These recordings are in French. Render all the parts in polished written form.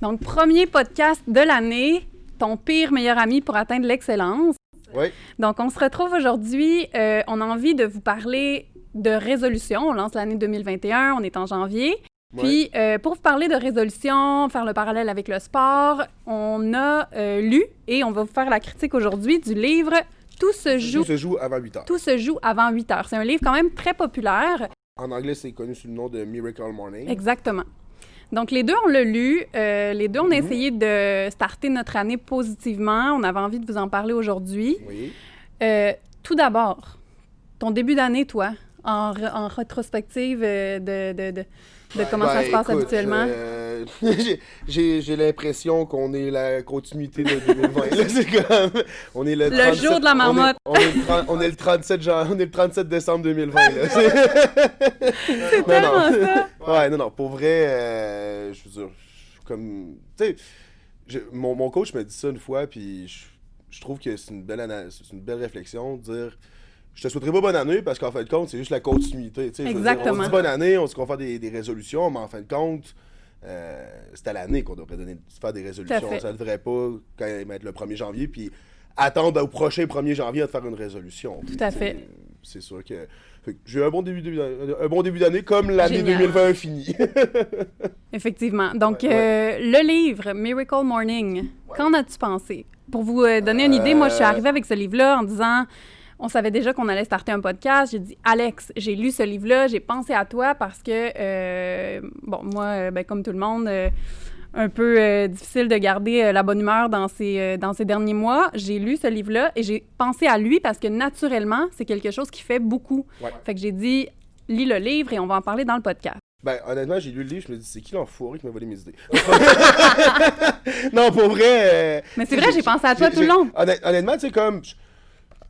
Donc, premier podcast de l'année, ton pire meilleur ami pour atteindre l'excellence. Oui. Donc, on se retrouve aujourd'hui. On a envie de vous parler de résolution. On lance l'année 2021, on est en janvier. Puis, pour vous parler de résolution, faire le parallèle avec le sport, on a lu et on va vous faire la critique aujourd'hui du livre Tout se joue avant 8 heures. Tout se joue avant 8 heures. C'est un livre quand même très populaire. En anglais, c'est connu sous le nom de Miracle Morning. Exactement. Donc, les deux, on l'a lu. Les deux, on a essayé de starter notre année positivement. On avait envie de vous en parler aujourd'hui. Oui. Tout d'abord, ton début d'année, toi, en rétrospective de comment ça se passe habituellement? J'ai l'impression qu'on est la continuité de 2020. Là, c'est comme... On est le jour de la marmotte. On est le 37 décembre 2020. Là. C'est tellement ça. Ouais, non, pour vrai, je veux dire, comme... Tu sais, mon coach m'a dit ça une fois, puis je trouve que c'est une belle réflexion de dire... Je te souhaiterais pas bonne année parce qu'en fin de compte, c'est juste la continuité. Exactement. On se dit bonne année, on se dit qu'on va faire des résolutions, mais en fin de compte, c'est à l'année qu'on devrait faire des résolutions. Ça ne devrait pas quand mettre le 1er janvier, puis attendre au prochain 1er janvier à te faire une résolution. Tout à fait. C'est sûr que j'ai eu un bon début d'année comme l'année Génial. 2020 finie. Effectivement. Donc, le livre Miracle Morning, qu'en as-tu pensé? Pour vous donner une idée, moi, je suis arrivée avec ce livre-là en disant... On savait déjà qu'on allait starter un podcast. J'ai dit, Alex, j'ai lu ce livre-là, j'ai pensé à toi parce que, moi, comme tout le monde, un peu difficile de garder la bonne humeur dans ces derniers mois. J'ai lu ce livre-là et j'ai pensé à lui parce que, naturellement, c'est quelque chose qui fait beaucoup. Ouais. Fait que j'ai dit, lis le livre et on va en parler dans le podcast. Ben, honnêtement, j'ai lu le livre, je me dis, c'est qui l'enfoiré qui m'a volé mes idées? Non, pour vrai... Mais c'est vrai, j'ai pensé à toi tout le long. Honnêtement, tu sais, comme...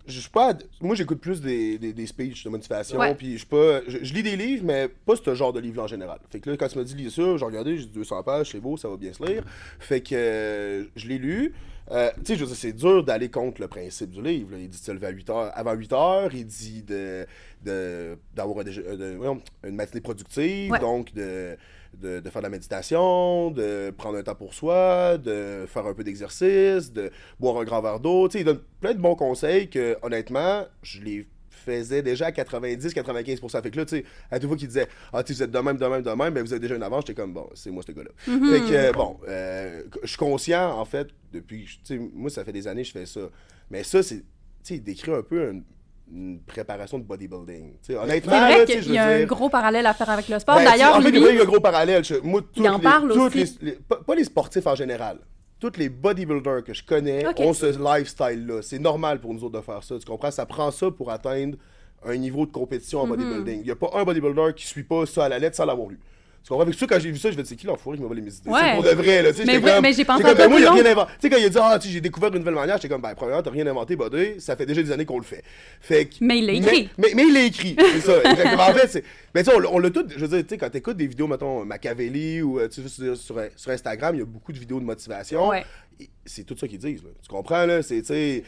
Je suis pas... Moi, j'écoute plus des speeches de motivation, puis je lis des livres, mais pas ce genre de livre en général. Fait que là, quand tu m'as dit lis ça, j'ai regardé, j'ai dit 200 pages, c'est beau, ça va bien se lire. Fait que je l'ai lu. Tu sais, je veux dire, c'est dur d'aller contre le principe du livre. Là. Il dit de se lever avant 8 heures, il dit d'avoir une matinée productive, donc de faire de la méditation, de prendre un temps pour soi, de faire un peu d'exercice, de boire un grand verre d'eau. Tu sais, il donne plein de bons conseils que, honnêtement, je les faisais déjà à 90-95%. Fait que là, tu sais, à toute fois qu'il disait « Ah, tu sais, vous êtes de même, ben vous avez déjà une avance », j'étais comme « Bon, c'est moi ce gars-là. Fait que, je suis conscient, en fait, depuis, tu sais, moi, ça fait des années que je fais ça. Mais ça, c'est, tu sais, il décrit un peu une préparation de bodybuilding. T'sais, honnêtement, c'est vrai qu'il y a un gros parallèle à faire avec le sport. Ben, d'ailleurs, en fait, il y a un gros parallèle. Moi, il en parle aussi. Pas les sportifs en général. Tous les bodybuilders que je connais ont ce lifestyle-là. C'est normal pour nous autres de faire ça. Tu comprends? Ça prend ça pour atteindre un niveau de compétition en bodybuilding. Il n'y a pas un bodybuilder qui suit pas ça à la lettre sans l'avoir lu. Tu comprends? Avec ça, quand j'ai vu ça, je me dis, c'est qui l'enfoiré qui m'a volé mes idées? C'est pour de vrai, là. Mais j'ai pensé à toi. Moi, il a rien inventé. Tu sais, quand il a dit, j'ai découvert une nouvelle manière, j'étais comme, ben, premièrement, t'as rien inventé, buddy. Ça fait déjà des années qu'on le fait. Fait que, mais il l'a écrit. Mais il l'a écrit. C'est ça. En fait, c'est. Mais tu sais, on l'a tout. Je veux dire, tu sais, quand t'écoutes des vidéos, mettons, Machiavelli ou sur Instagram, il y a beaucoup de vidéos de motivation. Ouais. C'est tout ça qu'ils disent, là. Tu comprends, là? C'est, tu sais,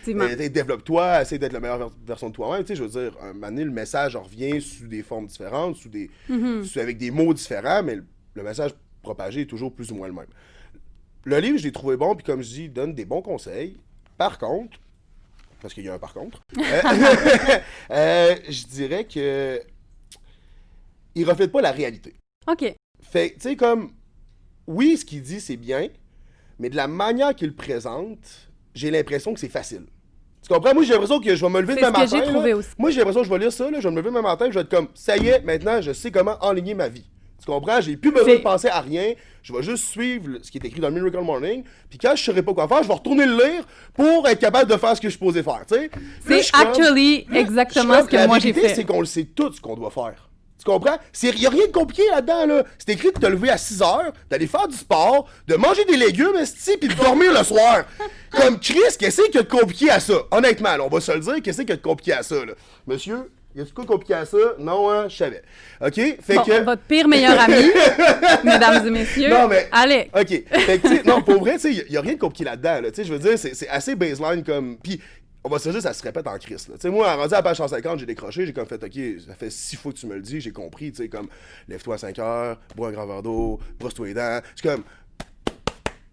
développe-toi, essaie d'être la meilleure version de toi-même. Tu sais, je veux dire, un moment donné, le message revient sous des formes différentes, avec des mots différents, mais le message propagé est toujours plus ou moins le même. Le livre, je l'ai trouvé bon, puis comme je dis, il donne des bons conseils. Par contre, parce qu'il y a un par contre, je dirais que il reflète pas la réalité. OK. Fait, tu sais, comme, oui, ce qu'il dit, c'est bien, mais de la manière qu'il le présente, j'ai l'impression que c'est facile. Tu comprends? Moi, j'ai l'impression que je vais me lever demain matin. C'est ce que j'ai trouvé aussi. Moi, j'ai l'impression que je vais lire ça, là, je vais me lever demain matin, je vais être comme, ça y est, maintenant, je sais comment enligner ma vie. Tu comprends? J'ai plus besoin de penser à rien. Je vais juste suivre ce qui est écrit dans le Miracle Morning. Puis quand je saurai pas quoi faire, je vais retourner le lire pour être capable de faire ce que je suis supposé faire. T'sais? C'est actually exactement ce que moi j'ai fait. La vérité, c'est qu'on le sait tout ce qu'on doit faire. Tu comprends? Il n'y a rien de compliqué là-dedans. Là. C'est écrit de te lever à 6 heures, d'aller faire du sport, de manger des légumes, puis de dormir le soir. Comme Chris, qu'est-ce qu'il y a de compliqué à ça? Honnêtement, là, on va se le dire, qu'est-ce qu'il y a de compliqué à ça? Là? Monsieur, y a-tu quoi compliqué à ça? Non, hein, je savais. OK? Fait que... Votre pire meilleur ami, mesdames et messieurs, non, mais... Alex. OK. Fait que, tu sais, non, pour vrai, tu sais, il n'y a rien de compliqué là-dedans. Là. Tu sais, je veux dire, c'est assez baseline comme... Puis, on va se dire, ça se répète en crise. Tu sais, moi, rendu à la page 150, j'ai décroché, j'ai comme fait, OK, ça fait 6 fois que tu me le dis, j'ai compris, tu sais, comme, lève-toi à 5 heures, bois un grand verre d'eau, brosse-toi les dents. C'est comme...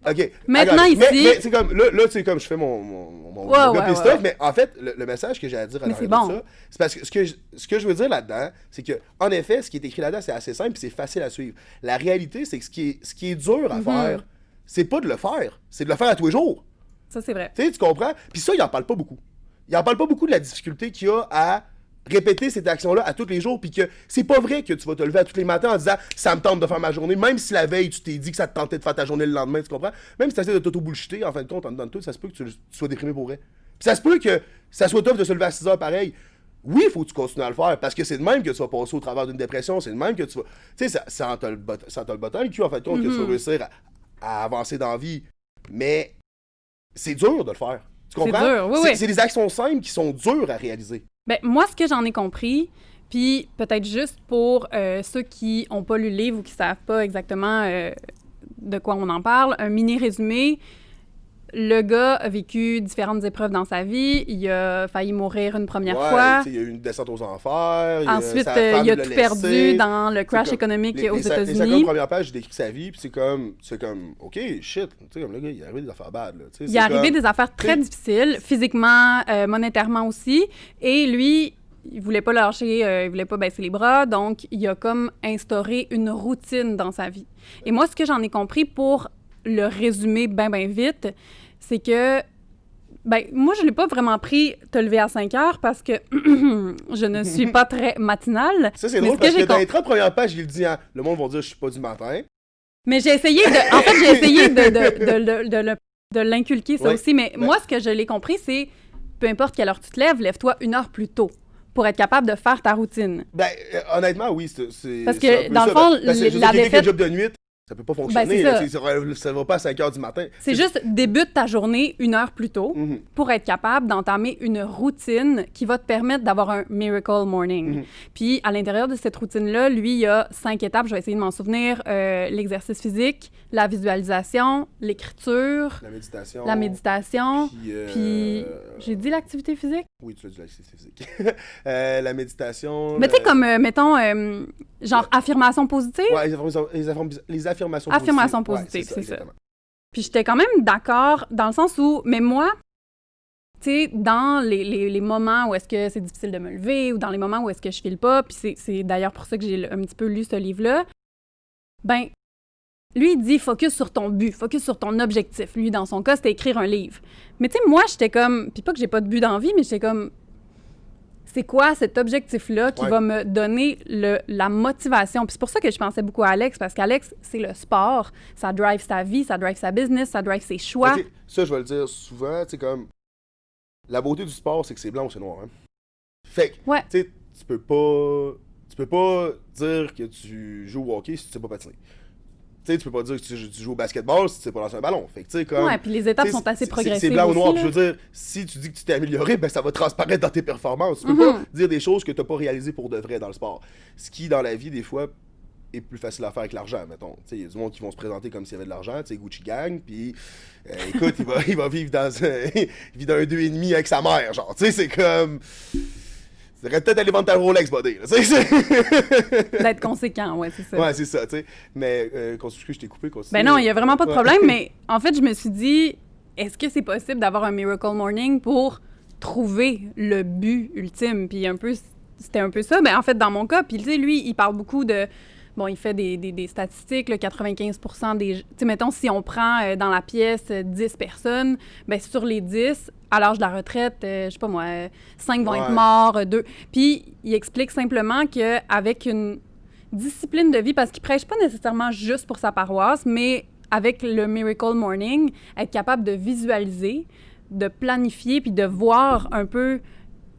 OK. Maintenant, ici... Mais c'est comme, là c'est comme, je fais mon gars stuff, mais en fait, le message que j'ai à dire à l'arrière de ça, c'est parce que ce que je veux dire là-dedans, c'est que, en effet, ce qui est écrit là-dedans, c'est assez simple et c'est facile à suivre. La réalité, c'est que ce qui est dur à faire, c'est pas de le faire, c'est de le faire à tous les jours. Ça, c'est vrai. Tu sais, tu comprends? Puis ça, il en parle pas beaucoup. Il en parle pas beaucoup de la difficulté qu'il y a à répéter cette action-là à tous les jours, puis que c'est pas vrai que tu vas te lever à tous les matins en disant « ça me tente de faire ma journée », même si la veille, tu t'es dit que ça te tentait de faire ta journée le lendemain, tu comprends? Même si tu essaies de t'auto-bullshiter, en fin de compte, en dedans de tout, ça se peut que tu sois déprimé pour vrai. Puis ça se peut que ça soit tough de se lever à 6 heures pareil. Oui, il faut que tu continues à le faire, parce que c'est de même que tu vas passer au travers d'une dépression, c'est de même que tu vas... Tu sais, ça en te le bottin le cul, en fin de compte, que tu vas réussir à avancer dans la vie. Mais c'est dur de le faire. Tu comprends? C'est dur, oui. C'est des actions simples qui sont dures à réaliser. Ben, moi, ce que j'en ai compris, puis peut-être juste pour ceux qui n'ont pas lu le livre ou qui ne savent pas exactement de quoi on en parle, un mini résumé. Le gars a vécu différentes épreuves dans sa vie. Il a failli mourir une première fois. Il y a eu une descente aux enfers. Ensuite, il a tout perdu dans le crash économique aux États-Unis. Les 50 premières pages, il décrit sa vie, puis c'est comme, OK, shit. Tu sais, comme le gars, il est arrivé des affaires bad. Là. Il est arrivé des affaires très difficiles, physiquement, monétairement aussi. Et lui, il voulait pas lâcher, il voulait pas baisser les bras, donc il a comme instauré une routine dans sa vie. Et moi, ce que j'en ai compris pour le résumer bien vite, c'est que, moi, je l'ai pas vraiment pris te lever à 5 heures parce que je ne suis pas très matinale. Ça, c'est drôle parce que dans les 30 premières pages, il dit, le monde va dire, je suis pas du matin. Mais j'ai essayé de l'inculquer, ça aussi. Mais moi, ce que je l'ai compris, c'est, peu importe quelle heure tu te lèves, lève-toi 1 heure plus tôt pour être capable de faire ta routine. Honnêtement, oui, c'est parce que, dans le fond, la défaite... job de nuit, ça peut pas fonctionner. Ça va pas à 5 heures du matin. C'est juste, débute ta journée 1 heure plus tôt pour être capable d'entamer une routine qui va te permettre d'avoir un miracle morning. Puis, à l'intérieur de cette routine-là, lui, il y a 5 étapes. Je vais essayer de m'en souvenir. L'exercice physique, la visualisation, l'écriture... La méditation. Puis j'ai dit l'activité physique? Oui, tu l'as dit, l'activité physique. La méditation... Mais tu sais, comme, mettons, genre affirmation positive? Ouais, les affirmations positives, c'est ça. Puis j'étais quand même d'accord dans le sens où, mais moi, tu sais, dans les moments où est-ce que c'est difficile de me lever ou dans les moments où est-ce que je file pas, puis c'est d'ailleurs pour ça que j'ai un petit peu lu ce livre-là, lui, il dit focus sur ton but, focus sur ton objectif. Lui, dans son cas, c'était écrire un livre. Mais tu sais, moi, j'étais comme, puis pas que j'ai pas de but dans la vie, mais j'étais comme, c'est quoi cet objectif-là qui va me donner la motivation? Puis c'est pour ça que je pensais beaucoup à Alex, parce qu'Alex, c'est le sport. Ça drive sa vie, ça drive sa business, ça drive ses choix. Ça, je vais le dire souvent, tu sais, comme, la beauté du sport, c'est que c'est blanc ou c'est noir. Hein? Fait que, tu sais, tu peux pas dire que tu joues au hockey si tu sais pas patiner. Tu sais, tu peux pas dire que tu joues au basketball si tu sais pas lancer un ballon. Fait que, tu sais, comme... Ouais, puis les étapes sont assez progressives. C'est blanc ou noir. Aussi, je veux dire, si tu dis que tu t'es amélioré, ça va transparaître dans tes performances. Tu peux pas dire des choses que t'as pas réalisées pour de vrai dans le sport. Ce qui, dans la vie, des fois, est plus facile à faire avec l'argent, mettons. Tu sais, il y a du monde qui vont se présenter comme s'il y avait de l'argent, tu sais, Gucci Gang, puis écoute, il va vivre dans un 2,5 avec sa mère, genre. Tu sais, c'est comme... Tu devrais peut-être aller vendre ta Rolex, buddy. D'être conséquent, ouais, c'est ça. Ouais, c'est ça, tu sais. Mais, je t'ai coupé, continue. Ben non, il y a vraiment pas de problème, mais en fait, je me suis dit, est-ce que c'est possible d'avoir un miracle morning pour trouver le but ultime? Puis c'était un peu ça. Ben en fait, dans mon cas, puis tu sais, lui, il parle beaucoup de... Bon, il fait des statistiques, là, 95% des... Tu sais, mettons, si on prend dans la pièce 10 personnes, bien, sur les 10, à l'âge de la retraite, je sais pas moi, 5 vont être morts, 2... Puis, il explique simplement qu'avec une discipline de vie, parce qu'il prêche pas nécessairement juste pour sa paroisse, mais avec le Miracle Morning, être capable de visualiser, de planifier, puis de voir un peu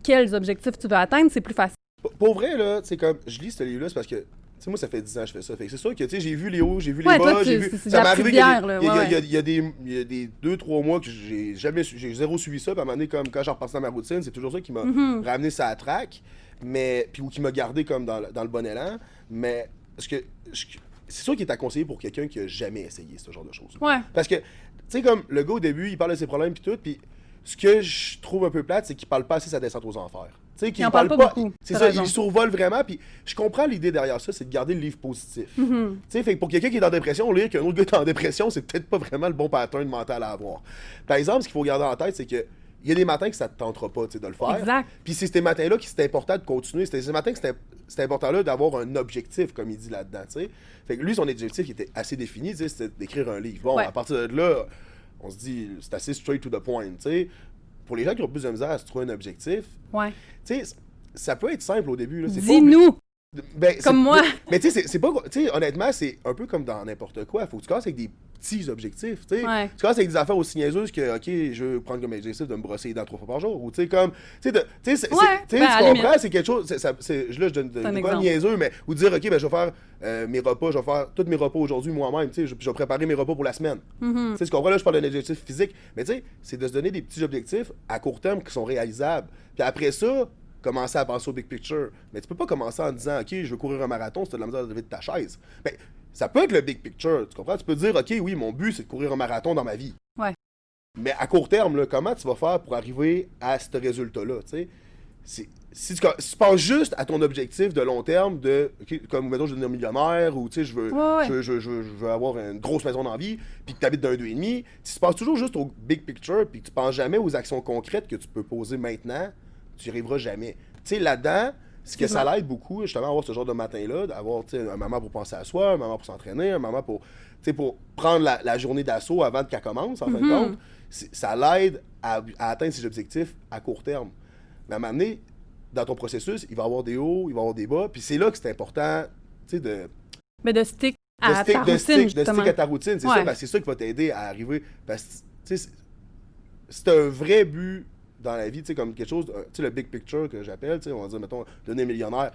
quels objectifs tu veux atteindre, c'est plus facile. Pour vrai, là, tu sais, comme, je lis ce livre-là, c'est parce que... Tu sais, moi, ça fait 10 ans que je fais ça. Fait que c'est sûr que, tu sais, j'ai vu les hauts, j'ai vu les bas, j'ai vu... Ça m'est arrivé qu'il y a des 2-3 mois que j'ai zéro suivi ça. Puis à un moment donné, comme quand j'ai reparti dans ma routine, c'est toujours ça qui m'a ramené ça à track. Mais... Puis ou qui m'a gardé comme dans le bon élan. Mais... c'est sûr qu'il est à conseiller pour quelqu'un qui a jamais essayé ce genre de choses. Ouais. Parce que, tu sais, comme le gars, au début, il parle de ses problèmes puis tout. Puis ce que je trouve un peu plate, c'est qu'il parle pas assez de sa descente aux enfers. Tu sais, Ils en parlent pas beaucoup. C'est ça, ils survolent vraiment. Puis je comprends l'idée derrière ça, c'est de garder le livre positif. Tu sais, fait que pour quelqu'un qui est en dépression, lire qu'un autre gars est en dépression, c'est peut-être pas vraiment le bon pattern mental à avoir. Par exemple, ce qu'il faut garder en tête, c'est que il y a des matins que ça te tentera pas de le faire. Exact. Puis c'est ces matins-là qui c'est important de continuer. C'est ces matins que c'était important là d'avoir un objectif, comme il dit là-dedans. T'sais. Fait que lui, son objectif il était assez défini, c'était d'écrire un livre. Bon, à partir de là, on se dit, c'est assez straight to the point. T'sais. Pour les gens qui ont plus de misère à se trouver un objectif, ça peut être simple au début. Là. Dis-nous! Comme moi! Mais tu sais, c'est pas. Tu sais, honnêtement, c'est un peu comme dans n'importe quoi. Faut que tu commences avec des petits objectifs. Tu commences avec des affaires aussi niaiseuses que, OK, je veux prendre comme objectif de me brosser les dents 3 fois par jour. Ou tu sais, comme. Tu comprends, c'est quelque chose. Là, je donne pas niaiseux, mais. Ou dire, OK, ben, je vais faire mes repas, je vais faire tous mes repas aujourd'hui moi-même. Tu sais, je vais préparer mes repas pour la semaine. Tu sais, tu comprends, là, je parle d'un objectif physique. Mais tu sais, c'est de se donner des petits objectifs à court terme qui sont réalisables. Puis après ça, commencer à penser au big picture. Mais tu peux pas commencer en disant, OK, je veux courir un marathon si tu as de la misère de lever de ta chaise. Mais ça peut être le big picture, tu comprends? Tu peux dire, OK, oui, mon but, c'est de courir un marathon dans ma vie. Ouais. Mais à court terme, là, comment tu vas faire pour arriver à ce résultat-là, tu sais? Si tu penses juste à ton objectif de long terme, okay, comme, mettons, je veux devenir millionnaire, ou, tu sais, je veux avoir une grosse maison dans la vie, puis que tu habites d'un 2,5, si tu penses toujours juste au big picture, puis que tu penses jamais aux actions concrètes que tu peux poser maintenant, tu n'y arriveras jamais. Tu sais, là-dedans, ce que ça l'aide beaucoup, justement, avoir ce genre de matin-là, d'avoir un moment pour penser à soi, un moment pour s'entraîner, un moment pour prendre la journée d'assaut avant qu'elle commence, en fin de compte, ça l'aide à atteindre ses objectifs à court terme. Mais à un moment donné, dans ton processus, il va y avoir des hauts, il va y avoir des bas, puis c'est là que c'est important, tu sais, de stick à ta routine, de stick à ta routine, c'est ça, parce que c'est ça qui va t'aider à arriver. Parce que, tu sais, c'est un vrai but dans la vie, tu sais, comme quelque chose, tu sais, le big picture que j'appelle, tu sais, on va dire, mettons, devenir millionnaire,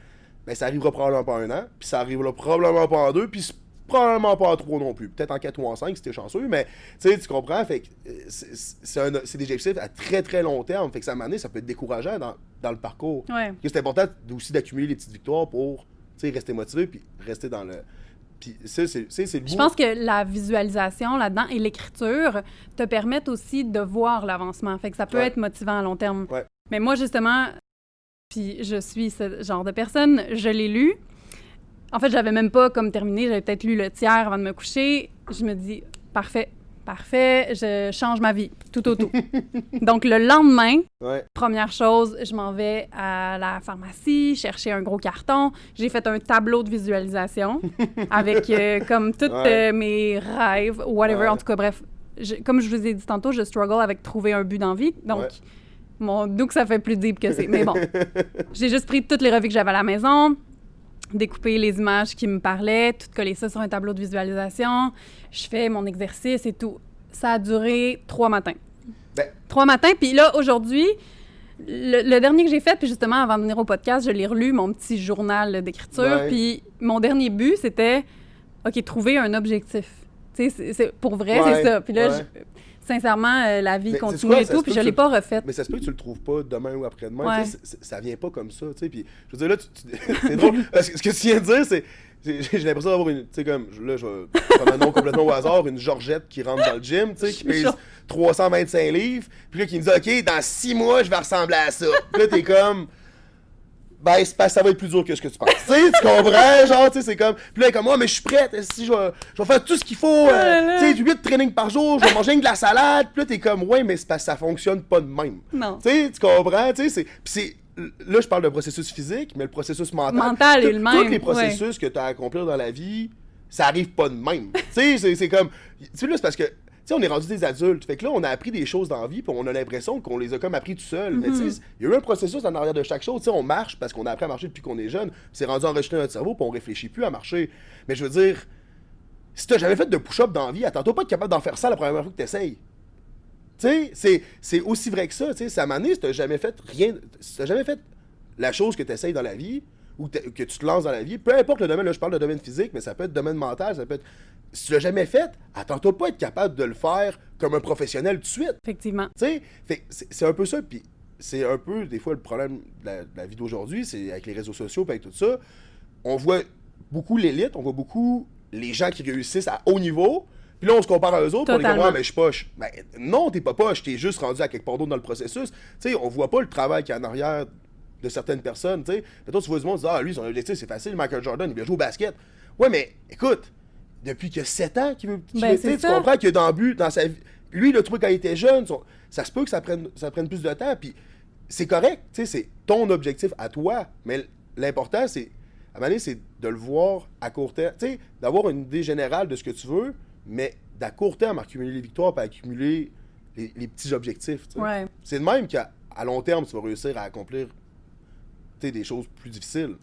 ben ça arrivera probablement pas en 1 an, puis ça arrivera probablement pas en 2, puis probablement pas en 3 non plus, peut-être en 4 ou en 5 si t'es chanceux, mais tu sais, tu comprends, fait que c'est des objectifs à très très long terme, fait que ça, à un moment donné, ça peut être décourageant dans le parcours. Ouais. C'est important aussi d'accumuler les petites victoires pour, tu sais, rester motivé, puis rester dans le... Puis ça, c'est le Je pense que la visualisation là-dedans et l'écriture te permettent aussi de voir l'avancement. Fait que ça peut être motivant à long terme. Ouais. Mais moi, justement, puis je suis ce genre de personne, je l'ai lu. En fait, j'avais même pas comme terminé, j'avais peut-être lu le tiers avant de me coucher. Je me dis, parfait, je change ma vie, tout au tout. Donc, le lendemain, première chose, je m'en vais à la pharmacie, chercher un gros carton. J'ai fait un tableau de visualisation avec comme tous mes rêves, whatever. En tout cas, bref, comme je vous ai dit tantôt, je struggle avec trouver un but dans la vie. Donc, donc ça fait plus deep que c'est. Mais bon, j'ai juste pris toutes les revues que j'avais à la maison, découper les images qui me parlaient, tout coller ça sur un tableau de visualisation. Je fais mon exercice et tout. Ça a duré 3 matins. 3 matins. Puis là, aujourd'hui, le dernier que j'ai fait, puis justement, avant de venir au podcast, je l'ai relu, mon petit journal d'écriture. Puis mon dernier but, c'était, OK, trouver un objectif. Tu sais, pour vrai, c'est ça. Puis là, sincèrement, la vie continue et tout, puis je l'ai pas refaite. Mais ça se peut que tu le trouves pas demain ou après-demain. Ça vient pas comme ça, tu sais. Puis, je veux dire, là, c'est drôle. Parce que ce que tu viens de dire, c'est... J'ai l'impression d'avoir une... Tu sais, comme... Là, je vais prendre un nom complètement au hasard. Une Georgette qui rentre dans le gym, tu sais, qui pèse 325 livres. Puis là, qui me dit, OK, dans 6 mois, je vais ressembler à ça. Puis là, t'es comme... Ben, c'est parce que ça va être plus dur que ce que tu penses. Tu sais, tu comprends? Genre, tu sais, c'est comme... Puis là, elle est comme, moi, mais je suis prête. Si je vais faire tout ce qu'il faut. Tu sais, 8 trainings par jour. Je vais manger de la salade. Puis là, t'es comme, ouais, mais c'est parce que ça fonctionne pas de même. Non. Tu sais, tu comprends? Tu sais, c'est... Là, je parle de processus physique, mais le processus mental est le même. Tous les processus que tu as à accomplir dans la vie, ça arrive pas de même. Tu sais, c'est comme... Tu sais, là, c'est parce que... Tu sais, on est rendu des adultes. Fait que là, on a appris des choses dans la vie, puis on a l'impression qu'on les a comme appris tout seul. Mais tu sais, il y a eu un processus en arrière de chaque chose. Tu sais, on marche parce qu'on a appris à marcher depuis qu'on est jeune. C'est rendu enregistré dans notre cerveau, puis on réfléchit plus à marcher. Mais je veux dire, si t'as jamais fait de push-up dans la vie, attends-toi pas être capable d'en faire ça la première fois que t'essayes. Tu sais, c'est aussi vrai que ça. Tu sais, à un moment donné, si t'as jamais fait rien... Si t'as jamais fait la chose que t'essayes dans la vie, ou que tu te lances dans la vie, peu importe le domaine, là, je parle de domaine physique, mais ça peut être domaine mental, ça peut être... Si tu l'as jamais fait, attends-toi pas à être capable de le faire comme un professionnel tout de suite. Effectivement. Tu sais, c'est un peu ça, puis c'est un peu, des fois, le problème de la vie d'aujourd'hui, c'est avec les réseaux sociaux, puis avec tout ça, on voit beaucoup l'élite, on voit beaucoup les gens qui réussissent à haut niveau, puis là, on se compare à eux autres, on est comme, mais je suis poche. Ben non, t'es pas poche, t'es juste rendu à quelque part d'autre dans le processus. Tu sais, on voit pas le travail qu'il y a en arrière de certaines personnes, tu sais. Mettons, tu vois du monde, tu dis, lui, son objectif, c'est facile, Michael Jordan, il veut jouer au basket. Ouais, mais écoute, depuis qu'il a 7 ans qu'il veut... tu comprends que dans sa vie... Lui, il a trouvé quand il était jeune, ça se peut que ça prenne plus de temps, puis c'est correct, tu sais, c'est ton objectif à toi, mais l'important, c'est, à un moment donné, c'est de le voir à court terme, tu sais, d'avoir une idée générale de ce que tu veux, mais d'à court terme, accumuler les victoires, puis accumuler les petits objectifs, tu sais. Ouais. C'est de même qu'à long terme, tu vas réussir à accomplir, tu sais, des choses plus difficiles.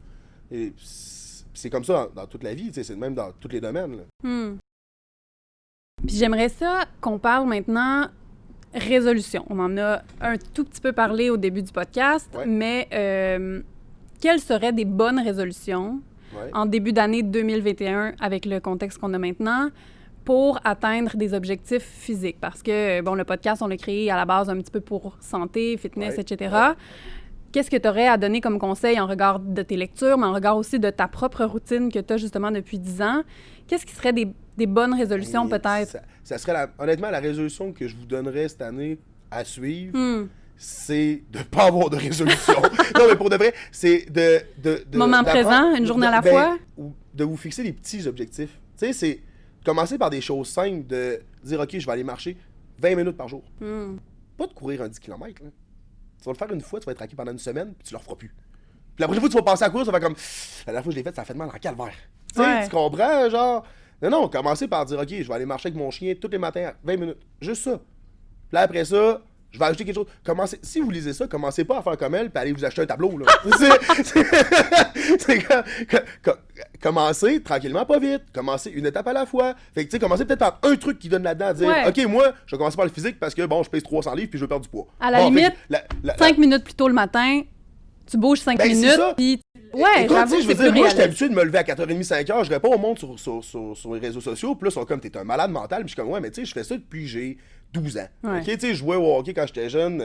Et c'est comme ça dans toute la vie, tu sais, c'est de même dans tous les domaines, là. Puis j'aimerais ça qu'on parle maintenant résolution. On en a un tout petit peu parlé au début du podcast, mais quelles seraient des bonnes résolutions en début d'année 2021 avec le contexte qu'on a maintenant pour atteindre des objectifs physiques? Parce que, bon, le podcast, on l'a créé à la base un petit peu pour santé, fitness, etc. Qu'est-ce que tu aurais à donner comme conseil en regard de tes lectures, mais en regard aussi de ta propre routine que tu as justement depuis 10 ans? Qu'est-ce qui serait des bonnes résolutions, peut-être? Ça serait, honnêtement, la résolution que je vous donnerais cette année à suivre, c'est de ne pas avoir de résolution. Non, mais pour de vrai, c'est de moment présent, une journée à la fois? Ou de vous fixer des petits objectifs. Tu sais, c'est commencer par des choses simples, de dire, OK, je vais aller marcher 20 minutes par jour. Pas de courir un 10 km, là. Tu vas le faire une fois, tu vas être traqué pendant une semaine, puis tu le referas plus. Puis la prochaine fois que tu vas passer à courir, ça va comme, la dernière fois que je l'ai fait, ça a fait mal en calvaire. Tu sais, tu comprends, genre... Non, commencer par dire, OK, je vais aller marcher avec mon chien tous les matins, 20 minutes. Juste ça. Puis là, après ça, je vais ajouter quelque chose. Si vous lisez ça, commencez pas à faire comme elle, puis allez vous acheter un tableau, là. c'est commencez tranquillement, pas vite. Commencez une étape à la fois. Fait que, tu sais, commencez peut-être par un truc qui donne là-dedans. Dire, OK, moi, je vais commencer par le physique parce que, bon, je pèse 300 livres puis je veux perdre du poids. À la limite, 5 minutes plus tôt le matin, tu bouges 5 minutes, puis... Ouais, écoute, j'avoue, je veux dire, moi, j'étais habitué de me lever à 4h30, 5h, je réponds au monde sur les réseaux sociaux, puis là, ils sont comme, t'es un malade mental, puis je suis comme, ouais, mais tu sais, je fais ça depuis que j'ai 12 ans. OK, tu sais, je jouais au hockey quand j'étais jeune,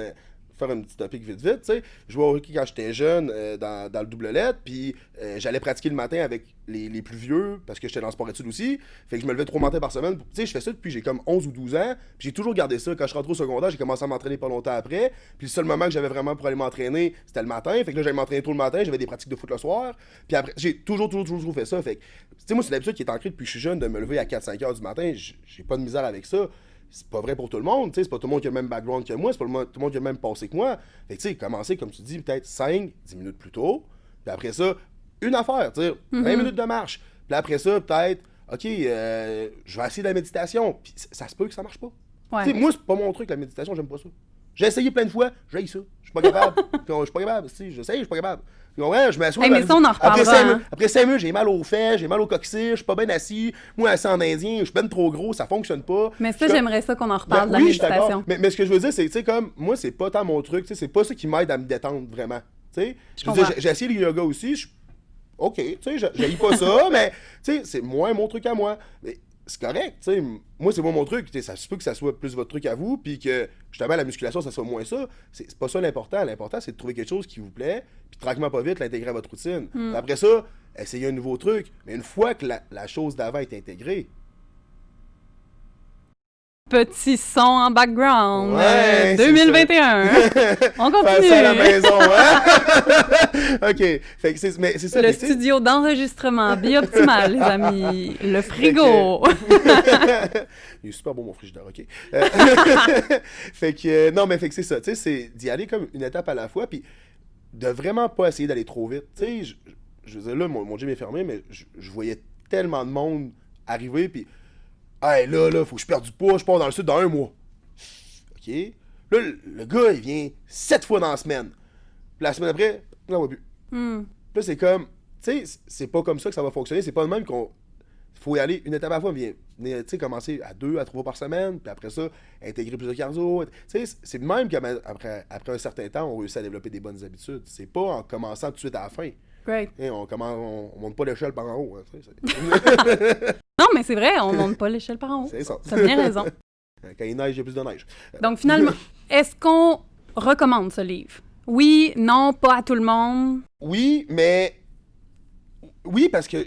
faire un petit topic vite, tu sais, je jouais au hockey quand j'étais jeune dans le double lettre, puis j'allais pratiquer le matin avec les plus vieux, parce que j'étais dans le sport-études aussi, fait que je me levais 3 matins par semaine, tu sais, je fais ça depuis j'ai comme 11 ou 12 ans, puis j'ai toujours gardé ça. Quand je rentrais au secondaire, j'ai commencé à m'entraîner pas longtemps après, puis le seul moment que j'avais vraiment pour aller m'entraîner, c'était le matin, fait que là, j'allais m'entraîner tôt le matin, j'avais des pratiques de foot le soir, puis après, j'ai toujours fait ça, fait que, tu sais, moi, c'est l'habitude qui est ancrée depuis que je suis jeune de me lever à 4-5 heures du matin, j'ai pas de misère avec ça. C'est pas vrai pour tout le monde, tu sais, c'est pas tout le monde qui a le même background que moi, c'est pas tout le monde qui a le même passé que moi. Fait que, tu sais, commencer, comme tu dis, peut-être 5-10 minutes plus tôt, puis après ça, une affaire, tu sais, 20 minutes de marche. Puis après ça, peut-être, OK, je vais essayer de la méditation, puis ça se peut que ça marche pas. Tu sais, moi, c'est pas mon truc, la méditation, j'aime pas ça. J'ai essayé plein de fois, j'ai ça. Je suis pas capable. Je suis pas capable, tu sais, j'essaye, je suis pas capable. Ouais, je m'assois. Mais ça, on en reparlera. Après 5 minutes, j'ai mal aux fesses, j'ai mal au coccyx, je suis pas bien assis. Moi, assis en indien, je suis ben trop gros, ça fonctionne pas. Mais ça, j'aimerais ça qu'on en reparle de la méditation. Mais ce que je veux dire, c'est, tu sais, comme, moi, c'est pas tant mon truc, tu sais, c'est pas ça qui m'aide à me détendre vraiment. Tu sais, j'ai essayé le yoga aussi, OK, tu sais, j'haïs pas ça, mais, tu sais, c'est moins mon truc à moi. Mais c'est correct, tu sais, moi, c'est pas mon truc, ça se peut que ça soit plus votre truc à vous, puis que, justement, la musculation, ça soit moins ça. C'est pas ça l'important. L'important, c'est de trouver quelque chose qui vous plaît, puis tranquillement, pas vite, l'intégrer à votre routine. Après ça, essayez un nouveau truc. Mais une fois que la chose d'avant est intégrée... Petit son en background. 2021. On continue. Faire ça à la maison, hein? OK. Fait que c'est ça. Le studio d'enregistrement Bioptimal, les amis. Le frigo. Il est super beau, mon frigidaire, OK. Fait que, non, mais fait que c'est ça. Tu sais, c'est d'y aller comme une étape à la fois, puis de vraiment pas essayer d'aller trop vite. Tu sais, je veux dire, là, mon gym est fermé, mais je voyais tellement de monde arriver, puis... Hey, là, faut que je perde du poids, je pars dans le sud dans 1 mois. OK? Là, le gars, il vient 7 fois dans la semaine. Puis la semaine après, on n'en va plus. Là, c'est comme, tu sais, c'est pas comme ça que ça va fonctionner. C'est pas le même qu'on... Faut y aller une étape à la fois. Tu sais, commencer à 2 à 3 fois par semaine, puis après ça, intégrer plus de cardio. Tu sais, c'est le même qu'après un certain temps, on réussit à développer des bonnes habitudes. C'est pas en commençant tout de suite à la fin. Great. Hey, on monte pas l'échelle par en haut. Hein, non, mais c'est vrai, on monte pas l'échelle par en haut. C'est ça. T'as bien raison. Quand il neige, il y a plus de neige. Donc, finalement, est-ce qu'on recommande ce livre? Oui, non, pas à tout le monde? Oui, mais... Oui, parce que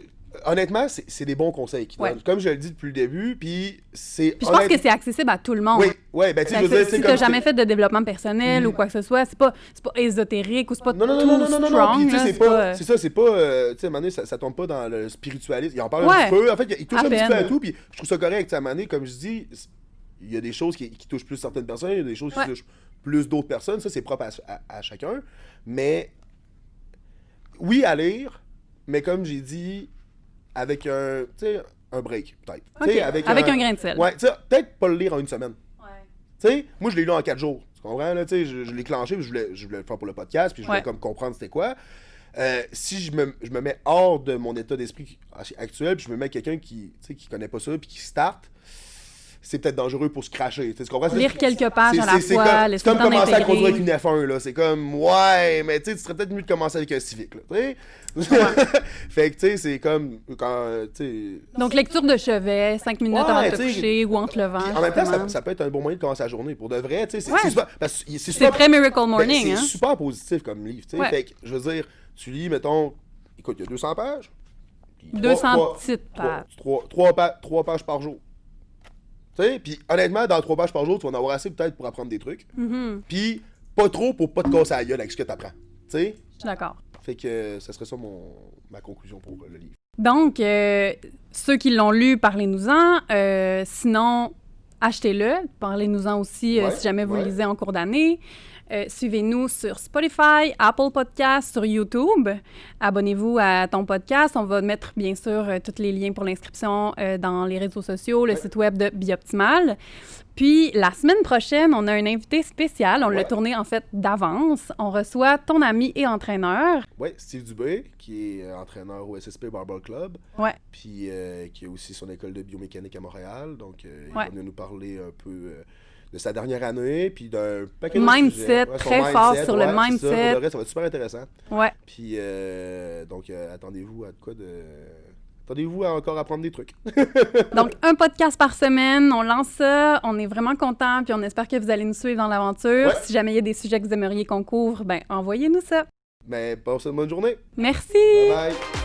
honnêtement, c'est des bons conseils qu'ils donnent. Comme je le dis depuis le début, puis c'est... Puis je pense que c'est accessible à tout le monde. Oui, ben tu sais, je veux dire, si t'as jamais fait de développement personnel ou quoi que ce soit, c'est pas ésotérique ou c'est pas tout strong. Puis tu sais, c'est ça, c'est pas... tu sais, à un moment donné, ça tombe pas dans le spiritualisme. Il en parle un petit peu. En fait, il touche un petit peu à tout, puis je trouve ça correct. À un moment donné, comme je dis, il y a des choses qui touchent plus certaines personnes, il y a des choses qui touchent plus d'autres personnes. Ça, c'est propre à chacun. Mais oui, à lire, mais comme j'ai dit, avec un break, peut-être. Okay. Avec un grain de sel. Ouais, tu sais, peut-être pas le lire en une semaine. Tu sais, moi, je l'ai lu en 4 jours. Tu comprends, là? Tu sais, je l'ai clenché, puis je voulais le faire pour le podcast, puis je voulais comme comprendre c'était quoi. Si je me mets hors de mon état d'esprit actuel, puis je me mets quelqu'un qui connaît pas ça, puis qui start, c'est peut-être dangereux pour se cracher. Tu comprends? Lire quelques pages à la fois, c'est comme commencer à conduire avec une F1, là. C'est comme, ouais, mais tu sais, tu serais peut-être mieux de commencer avec un Civic, là. Tu sais? Fait que, tu sais, c'est comme quand, tu sais... Donc, lecture de chevet, 5 minutes avant de te coucher ou en te levant. En même temps, ça peut être un bon moyen de commencer la journée. Pour de vrai, tu sais, c'est très Miracle Morning, hein? C'est super positif comme livre, tu sais. Fait que, je veux dire, tu lis, mettons, écoute, il y a 200 pages. 200 petites pages. 3 pages par jour. Tu sais, puis honnêtement, dans 3 pages par jour, tu vas en avoir assez peut-être pour apprendre des trucs. Puis pas trop pour pas te casser la gueule avec ce que tu apprends. Tu sais? Je suis d'accord. Fait que ça serait ça ma conclusion pour le livre. Donc, ceux qui l'ont lu, parlez-nous-en. Sinon, achetez-le. Parlez-nous-en aussi si jamais vous le lisez en cours d'année. Suivez-nous sur Spotify, Apple Podcasts, sur YouTube. Abonnez-vous à ton podcast. On va mettre, bien sûr, tous les liens pour l'inscription dans les réseaux sociaux, le site web de Bioptimal. Puis, la semaine prochaine, on a un invité spécial. On l'a tourné, en fait, d'avance. On reçoit ton ami et entraîneur. Oui, Steve Dubé, qui est entraîneur au SSP Barbell Club. Ouais. Puis, qui a aussi son école de biomécanique à Montréal. Donc, il va venir nous parler un peu... de sa dernière année, puis d'un paquet de mindset, très fort sur le mindset. Ça va être super intéressant. Ouais. Puis, donc, attendez-vous à de quoi de... Attendez-vous à encore apprendre des trucs. Donc, un podcast par semaine, on lance ça, on est vraiment contents, puis on espère que vous allez nous suivre dans l'aventure. Si jamais il y a des sujets que vous aimeriez qu'on couvre, ben envoyez-nous ça. Ben, passez une bonne journée. Merci! Bye bye!